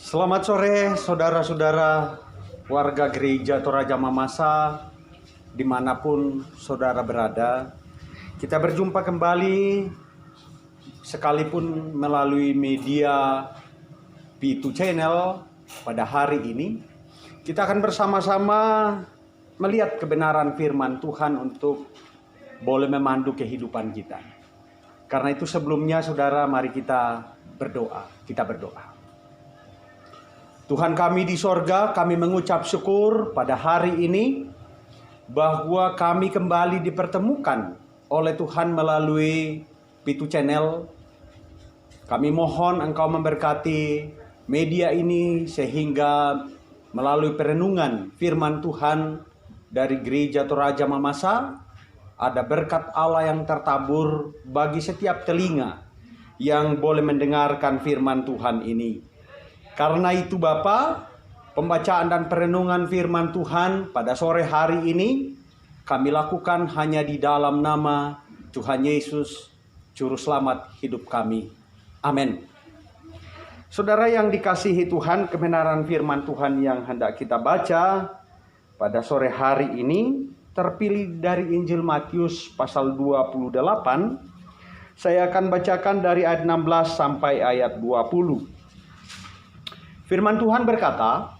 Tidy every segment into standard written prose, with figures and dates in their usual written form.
Selamat sore saudara-saudara warga gereja Toraja Mamasa dimanapun saudara berada. Kita berjumpa kembali sekalipun melalui media P2 Channel pada hari ini. Kita akan bersama-sama melihat kebenaran firman Tuhan untuk boleh memandu kehidupan kita. Karena itu sebelumnya saudara, mari kita berdoa. Kita berdoa. Tuhan kami di sorga, kami mengucap syukur pada hari ini bahwa kami kembali dipertemukan oleh Tuhan melalui P2 Channel. Kami mohon Engkau memberkati media ini sehingga melalui perenungan firman Tuhan dari Gereja Toraja Mamasa, ada berkat Allah yang tertabur bagi setiap telinga yang boleh mendengarkan firman Tuhan ini. Karena itu Bapa, pembacaan dan perenungan firman Tuhan pada sore hari ini kami lakukan hanya di dalam nama Tuhan Yesus, Juru Selamat hidup kami. Amin. Saudara yang dikasihi Tuhan, kebenaran firman Tuhan yang hendak kita baca pada sore hari ini terpilih dari Injil Matius pasal 28. Saya akan bacakan dari ayat 16 sampai ayat 20. Firman Tuhan berkata,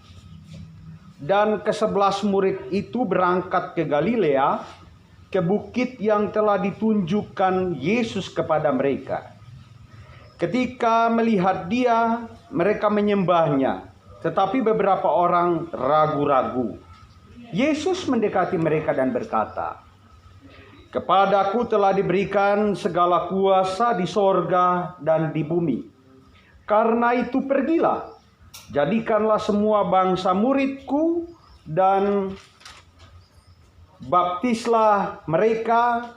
"Dan ke-11 murid itu berangkat ke Galilea, ke bukit yang telah ditunjukkan Yesus kepada mereka. Ketika melihat Dia, mereka menyembahnya, tetapi beberapa orang ragu-ragu. Yesus mendekati mereka dan berkata, 'Kepadaku telah diberikan segala kuasa di sorga dan di bumi. Karena itu pergilah, jadikanlah semua bangsa muridku dan baptislah mereka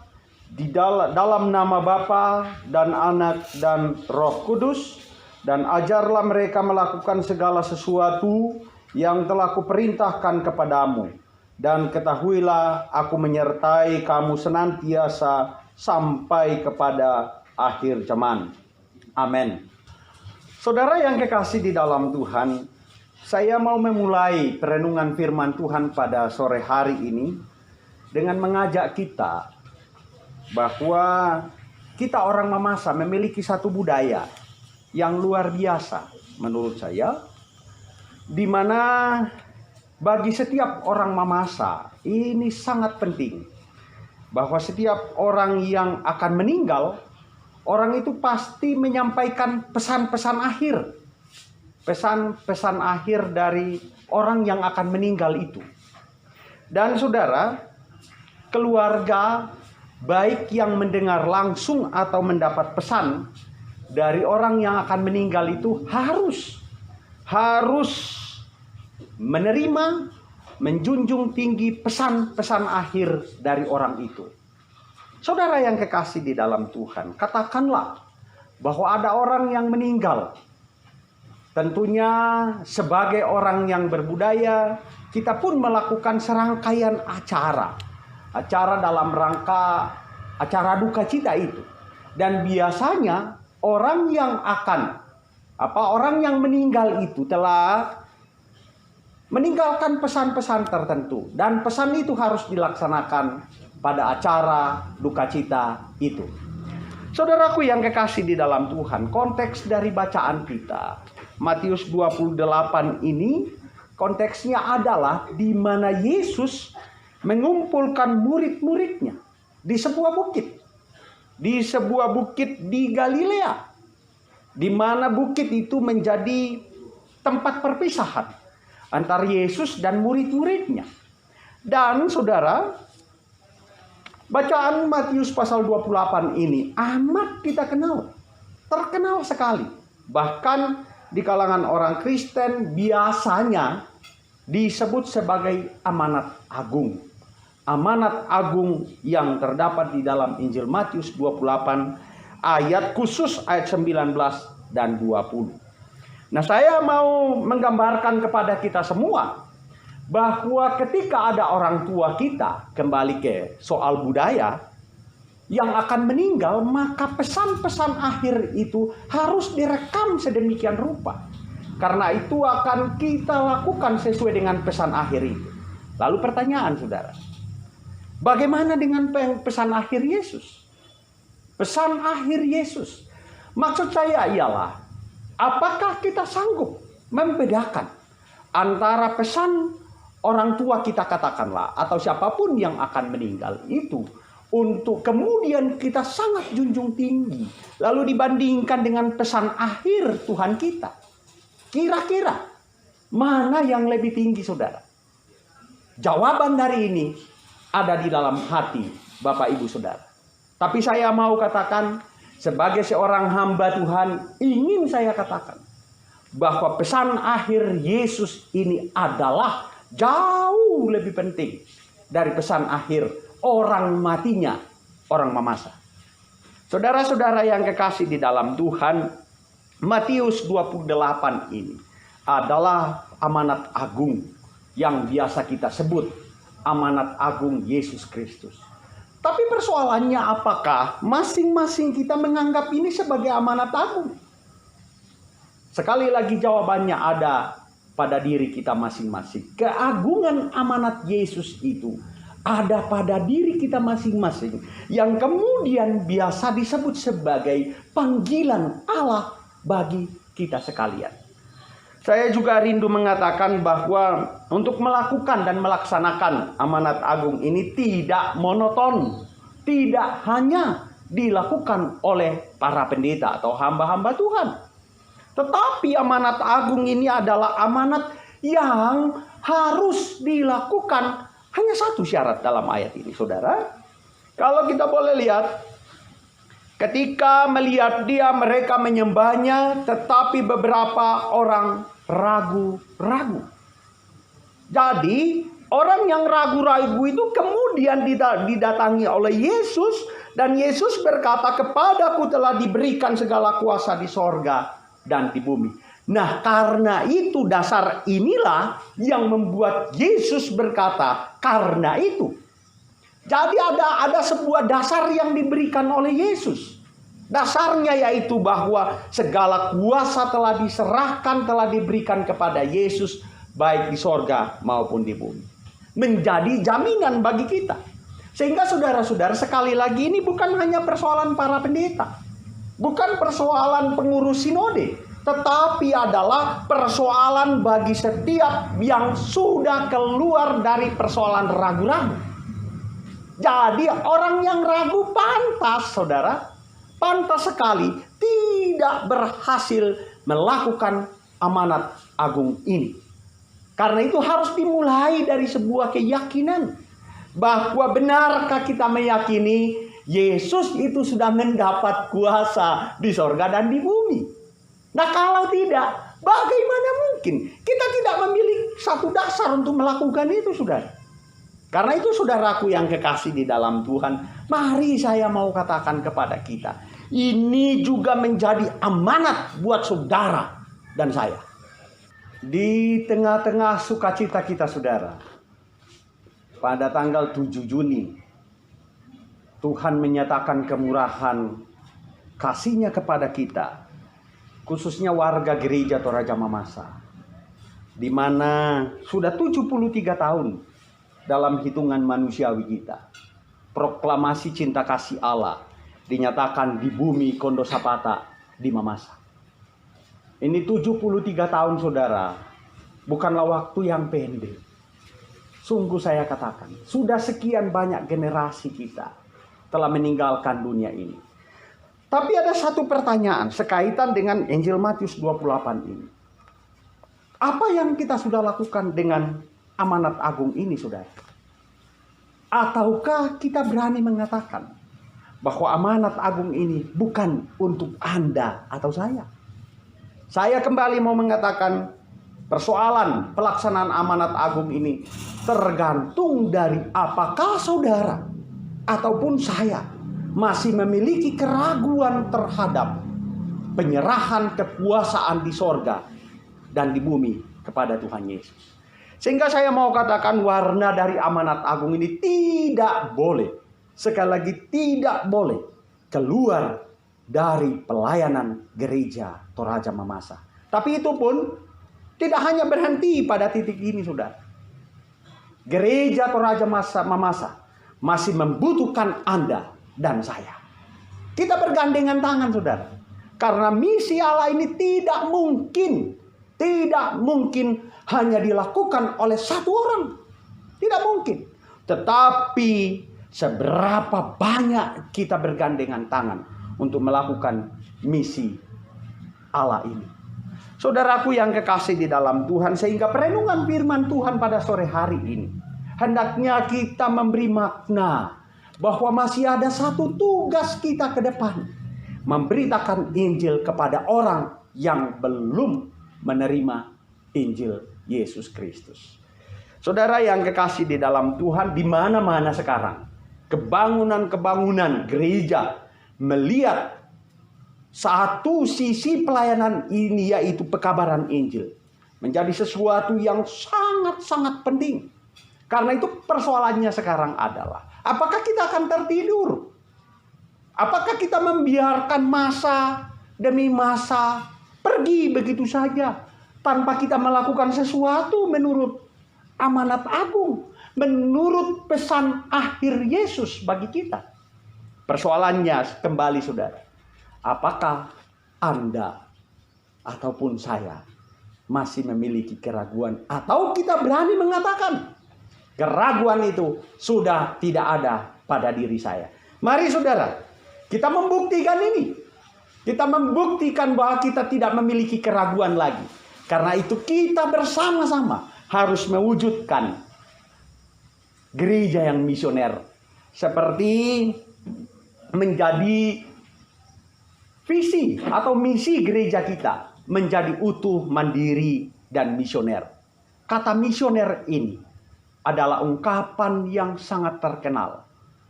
di dalam nama Bapa dan Anak dan Roh Kudus, dan ajarlah mereka melakukan segala sesuatu yang telah kuperintahkan kepadamu. Dan ketahuilah aku menyertai kamu senantiasa sampai kepada akhir zaman.' Amin." Saudara yang kekasih di dalam Tuhan, saya mau memulai perenungan firman Tuhan pada sore hari ini dengan mengajak kita bahwa kita orang Mamasa memiliki satu budaya yang luar biasa menurut saya, di mana bagi setiap orang Mamasa ini sangat penting bahwa setiap orang yang akan meninggal, orang itu pasti menyampaikan pesan-pesan akhir. Pesan-pesan akhir dari orang yang akan meninggal itu. Dan saudara, keluarga baik yang mendengar langsung atau mendapat pesan dari orang yang akan meninggal itu harus menerima, menjunjung tinggi pesan-pesan akhir dari orang itu. Saudara yang kekasih di dalam Tuhan, katakanlah bahwa ada orang yang meninggal. Tentunya sebagai orang yang berbudaya, kita pun melakukan serangkaian acara. Acara dalam rangka acara duka cita itu. Dan biasanya orang yang meninggal itu telah meninggalkan pesan-pesan tertentu. Dan pesan itu harus dilaksanakan pada acara duka cita itu. Saudaraku yang kekasih di dalam Tuhan, konteks dari bacaan kita Matius 28 ini konteksnya adalah di mana Yesus mengumpulkan murid-muridnya di sebuah bukit. Di sebuah bukit di Galilea, di mana bukit itu menjadi tempat perpisahan antara Yesus dan murid-muridnya. Dan saudara, bacaan Matius pasal 28 ini amat kita kenal. Terkenal sekali. Bahkan di kalangan orang Kristen biasanya disebut sebagai amanat agung. Amanat agung yang terdapat di dalam Injil Matius 28 ayat khusus ayat 19 dan 20. Nah, saya mau menggambarkan kepada kita semua bahwa ketika ada orang tua kita, kembali ke soal budaya, yang akan meninggal, maka pesan-pesan akhir itu harus direkam sedemikian rupa. Karena itu akan kita lakukan sesuai dengan pesan akhir itu. Lalu pertanyaan saudara, bagaimana dengan pesan akhir Yesus? Pesan akhir Yesus, maksud saya ialah, apakah kita sanggup membedakan antara pesan orang tua kita katakanlah, atau siapapun yang akan meninggal itu, untuk kemudian kita sangat junjung tinggi, lalu dibandingkan dengan pesan akhir Tuhan kita. Kira-kira mana yang lebih tinggi saudara? Jawaban dari ini ada di dalam hati Bapak Ibu Saudara. Tapi saya mau katakan, sebagai seorang hamba Tuhan, ingin saya katakan bahwa pesan akhir Yesus ini adalah jauh lebih penting dari pesan akhir orang matinya orang mamasa. Saudara-saudara yang kekasih di dalam Tuhan, Matius 28 ini adalah amanat agung yang biasa kita sebut amanat agung Yesus Kristus. Tapi persoalannya, apakah masing-masing kita menganggap ini sebagai amanat agung? Sekali lagi jawabannya ada pada diri kita masing-masing. Keagungan amanat Yesus itu ada pada diri kita masing-masing, yang kemudian biasa disebut sebagai panggilan Allah bagi kita sekalian. Saya juga rindu mengatakan bahwa untuk melakukan dan melaksanakan amanat agung ini tidak monoton, tidak hanya dilakukan oleh para pendeta atau hamba-hamba Tuhan. Tetapi amanat agung ini adalah amanat yang harus dilakukan. Hanya satu syarat dalam ayat ini, saudara. Kalau kita boleh lihat, ketika melihat dia, mereka menyembahnya, tetapi beberapa orang ragu-ragu. Jadi orang yang ragu-ragu itu kemudian didatangi oleh Yesus, dan Yesus berkata, kepadaku telah diberikan segala kuasa di sorga dan di bumi. Nah, karena itu dasar inilah yang membuat Yesus berkata, karena itu. Jadi ada sebuah dasar yang diberikan oleh Yesus. Dasarnya yaitu bahwa segala kuasa telah diserahkan, telah diberikan kepada Yesus, baik di sorga maupun di bumi. Menjadi jaminan bagi kita. Sehingga saudara-saudara, sekali lagi ini bukan hanya persoalan para pendeta, bukan persoalan pengurus sinode, tetapi adalah persoalan bagi setiap yang sudah keluar dari persoalan ragu-ragu. Jadi orang yang ragu pantas, saudara, pantas sekali tidak berhasil melakukan amanat agung ini. Karena itu harus dimulai dari sebuah keyakinan bahwa benarkah kita meyakini Yesus itu sudah mendapat kuasa di sorga dan di bumi. Nah, kalau tidak, bagaimana mungkin kita tidak memiliki satu dasar untuk melakukan itu, saudara? Karena itu, saudaraku yang kekasih di dalam Tuhan, mari saya mau katakan kepada kita, ini juga menjadi amanat buat saudara dan saya. Di tengah-tengah sukacita kita, saudara, pada tanggal 7 Juni, Tuhan menyatakan kemurahan kasih-Nya kepada kita, khususnya warga gereja Toraja Mamasa, di mana sudah 73 tahun dalam hitungan manusiawi kita, proklamasi cinta kasih Allah dinyatakan di bumi Kondosapata di Mamasa. Ini 73 tahun, saudara, bukanlah waktu yang pendek. Sungguh saya katakan, sudah sekian banyak generasi kita telah meninggalkan dunia ini. Tapi ada satu pertanyaan sekaitan dengan Injil Matius 28 ini. Apa yang kita sudah lakukan dengan amanat agung ini, saudara? Ataukah kita berani mengatakan bahwa amanat agung ini bukan untuk Anda atau saya? Saya kembali mau mengatakan, persoalan pelaksanaan amanat agung ini tergantung dari apakah saudara ataupun saya masih memiliki keraguan terhadap penyerahan kekuasaan di sorga dan di bumi kepada Tuhan Yesus. Sehingga saya mau katakan, warna dari amanat agung ini tidak boleh, sekali lagi tidak boleh keluar dari pelayanan gereja Toraja Mamasa. Tapi itu pun Tidak hanya berhenti pada titik ini, saudara. Gereja Toraja Mamasa masih membutuhkan Anda dan saya. Kita bergandengan tangan, saudara. Karena misi Allah ini tidak mungkin hanya dilakukan oleh satu orang. Tidak mungkin. Tetapi seberapa banyak kita bergandengan tangan untuk melakukan misi Allah ini. Saudaraku yang kekasih di dalam Tuhan, sehingga perenungan firman Tuhan pada sore hari ini hendaknya kita memberi makna bahwa masih ada satu tugas kita ke depan. Memberitakan Injil kepada orang yang belum menerima Injil Yesus Kristus. Saudara yang kekasih di dalam Tuhan, di mana-mana sekarang kebangunan-kebangunan gereja melihat satu sisi pelayanan ini, yaitu pekabaran Injil, menjadi sesuatu yang sangat-sangat penting. Karena itu persoalannya sekarang adalah, apakah kita akan tertidur? Apakah kita membiarkan masa demi masa pergi begitu saja tanpa kita melakukan sesuatu menurut amanat agung, menurut pesan akhir Yesus bagi kita? Persoalannya kembali, saudara, apakah Anda ataupun saya masih memiliki keraguan, atau kita berani mengatakan keraguan itu sudah tidak ada pada diri saya? Mari saudara, kita membuktikan ini. Kita membuktikan bahwa kita tidak memiliki keraguan lagi. Karena itu kita bersama-sama harus mewujudkan gereja yang misioner. Seperti menjadi visi atau misi gereja kita, menjadi utuh, mandiri, dan misioner. Kata misioner ini adalah ungkapan yang sangat terkenal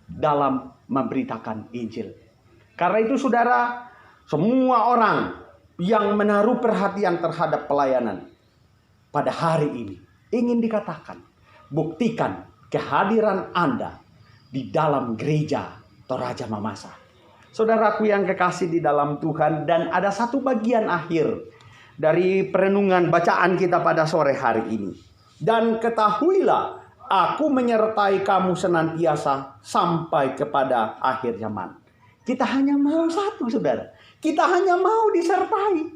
dalam memberitakan Injil. Karena itu saudara, semua orang yang menaruh perhatian terhadap pelayanan pada hari ini ingin dikatakan, buktikan kehadiran Anda di dalam gereja Toraja Mamasa. Saudaraku yang kekasih di dalam Tuhan, dan ada satu bagian akhir dari perenungan bacaan kita pada sore hari ini. Dan ketahuilah, aku menyertai kamu senantiasa sampai kepada akhir zaman. Kita hanya mau satu, saudara. Kita hanya mau disertai.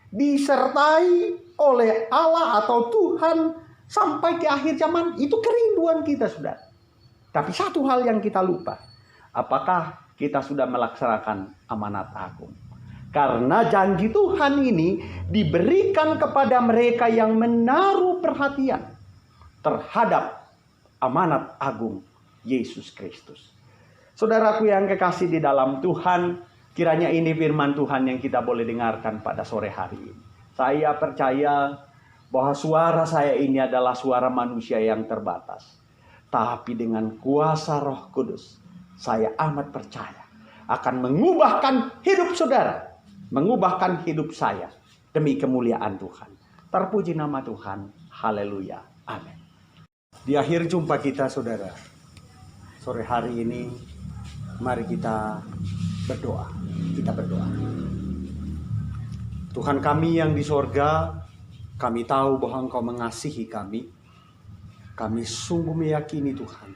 Disertai oleh Allah atau Tuhan sampai ke akhir zaman. Itu kerinduan kita, saudara. Tapi satu hal yang kita lupa. Apakah kita sudah melaksanakan amanat agung? Karena janji Tuhan ini diberikan kepada mereka yang menaruh perhatian terhadap amanat agung Yesus Kristus. Saudaraku yang kekasih di dalam Tuhan, kiranya ini firman Tuhan yang kita boleh dengarkan pada sore hari ini. Saya percaya bahwa suara saya ini adalah suara manusia yang terbatas. Tapi dengan kuasa Roh Kudus, saya amat percaya akan mengubahkan hidup saudara, mengubahkan hidup saya demi kemuliaan Tuhan. Terpuji nama Tuhan. Haleluya. Amin. Di akhir jumpa kita, saudara, sore hari ini, mari kita berdoa. Kita berdoa. Tuhan kami yang di sorga, kami tahu bahwa Engkau mengasihi kami. Kami sungguh meyakini Tuhan,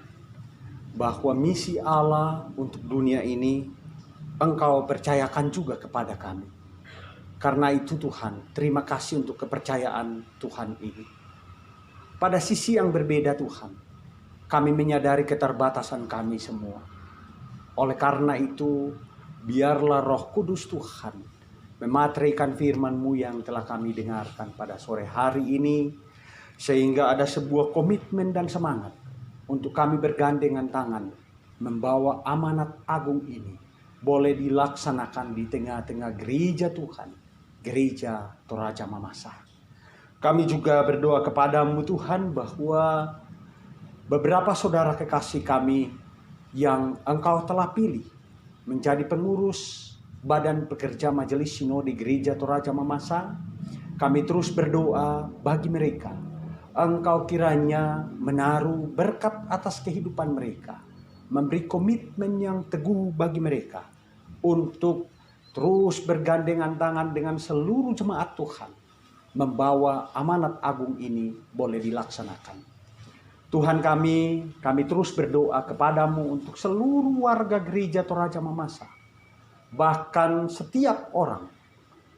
bahwa misi Allah untuk dunia ini Engkau percayakan juga kepada kami. Karena itu Tuhan, terima kasih untuk kepercayaan Tuhan ini. Pada sisi yang berbeda Tuhan, kami menyadari keterbatasan kami semua. Oleh karena itu, biarlah Roh Kudus Tuhan memateraikan firman-Mu yang telah kami dengarkan pada sore hari ini, sehingga ada sebuah komitmen dan semangat untuk kami bergandengan tangan membawa amanat agung ini boleh dilaksanakan di tengah-tengah gereja Tuhan, gereja Toraja Mamasa. Kami juga berdoa kepadamu Tuhan bahwa beberapa saudara kekasih kami yang Engkau telah pilih menjadi pengurus Badan Pekerja Majelis Sinode Gereja Toraja Mamasa, kami terus berdoa bagi mereka. Engkau kiranya menaruh berkat atas kehidupan mereka, memberi komitmen yang teguh bagi mereka untuk terus bergandengan tangan dengan seluruh jemaat Tuhan membawa amanat agung ini boleh dilaksanakan. Tuhan kami terus berdoa kepadamu untuk seluruh warga gereja Toraja Mamasa. Bahkan setiap orang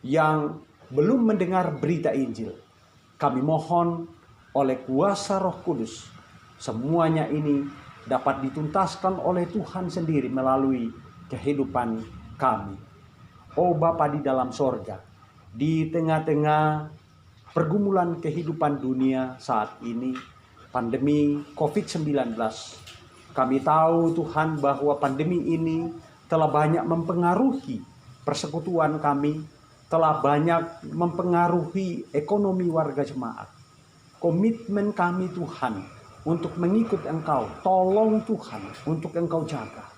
yang belum mendengar berita Injil. Kami mohon oleh kuasa Roh Kudus, semuanya ini dapat dituntaskan oleh Tuhan sendiri melalui kehidupan kami. Oh Bapa di dalam sorga, di tengah-tengah pergumulan kehidupan dunia saat ini, pandemi COVID-19, kami tahu Tuhan bahwa pandemi ini telah banyak mempengaruhi persekutuan kami, telah banyak mempengaruhi ekonomi warga jemaat. Komitmen kami Tuhan untuk mengikut Engkau, tolong Tuhan untuk Engkau jaga.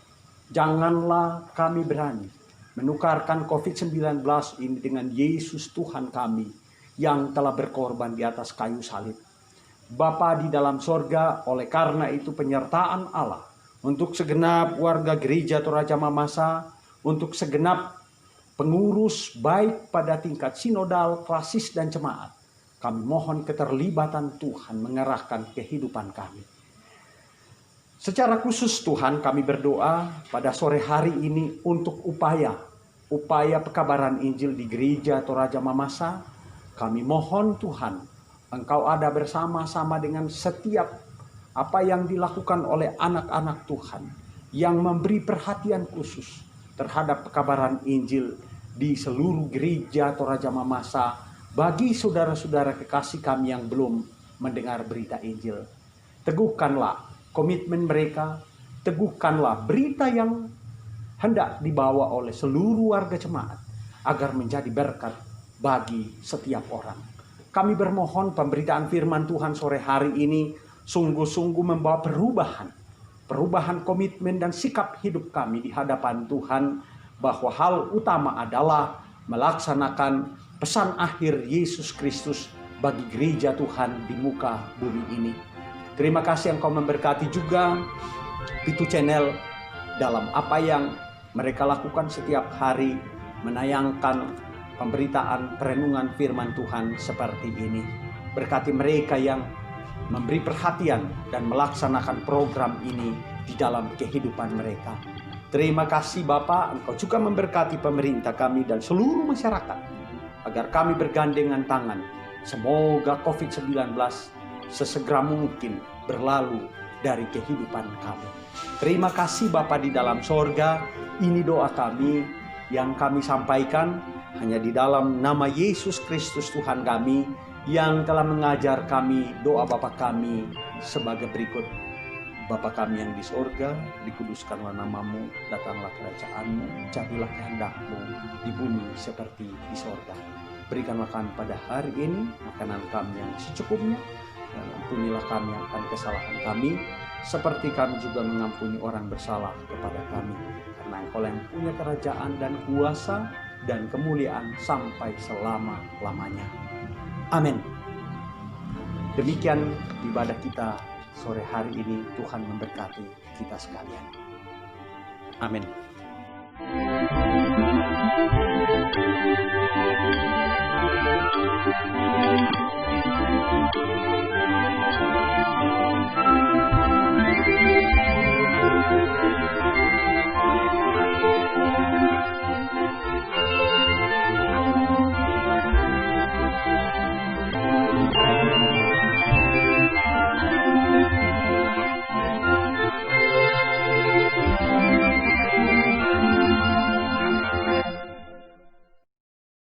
Janganlah kami berani menukarkan COVID-19 ini dengan Yesus Tuhan kami yang telah berkorban di atas kayu salib. Bapa di dalam sorga, oleh karena itu penyertaan Allah untuk segenap warga gereja Toraja Mamasa, untuk segenap pengurus baik pada tingkat sinodal, klasis dan jemaat. Kami mohon keterlibatan Tuhan mengarahkan kehidupan kami. Secara khusus Tuhan kami berdoa pada sore hari ini untuk upaya pekabaran Injil di gereja Toraja Mamasa. Kami mohon Tuhan, Engkau ada bersama-sama dengan setiap apa yang dilakukan oleh anak-anak Tuhan yang memberi perhatian khusus terhadap pekabaran Injil di seluruh gereja Toraja Mamasa bagi saudara-saudara kekasih kami yang belum mendengar berita Injil. Teguhkanlah komitmen mereka, teguhkanlah berita yang hendak dibawa oleh seluruh warga jemaat agar menjadi berkat bagi setiap orang. Kami bermohon pemberitaan firman Tuhan sore hari ini sungguh-sungguh membawa perubahan komitmen dan sikap hidup kami di hadapan Tuhan, bahwa hal utama adalah melaksanakan pesan akhir Yesus Kristus bagi gereja Tuhan di muka bumi ini. Terima kasih Engkau memberkati juga Pitu Channel dalam apa yang mereka lakukan setiap hari, menayangkan pemberitaan perenungan firman Tuhan seperti ini. Berkati mereka yang memberi perhatian dan melaksanakan program ini di dalam kehidupan mereka. Terima kasih Bapa, Engkau juga memberkati pemerintah kami dan seluruh masyarakat, agar kami bergandengan tangan. Semoga COVID-19 sesegera mungkin berlalu dari kehidupan kami. Terima kasih Bapa di dalam sorga, ini doa kami yang kami sampaikan hanya di dalam nama Yesus Kristus Tuhan kami, yang telah mengajar kami doa Bapa kami sebagai berikut. Bapa kami yang di sorga, dikuduskanlah namamu, datanglah kerajaanmu, jadilah kehendak-mu di bumi seperti di sorga. Berikanlah kami pada hari ini makanan kami yang secukupnya, dan ampunilah kami akan kesalahan kami, seperti kami juga mengampuni orang bersalah kepada kami. Karena Engkau yang punya kerajaan dan kuasa dan kemuliaan sampai selama-lamanya. Amin. Demikian ibadah kita sore hari ini. Tuhan memberkati kita sekalian. Amin.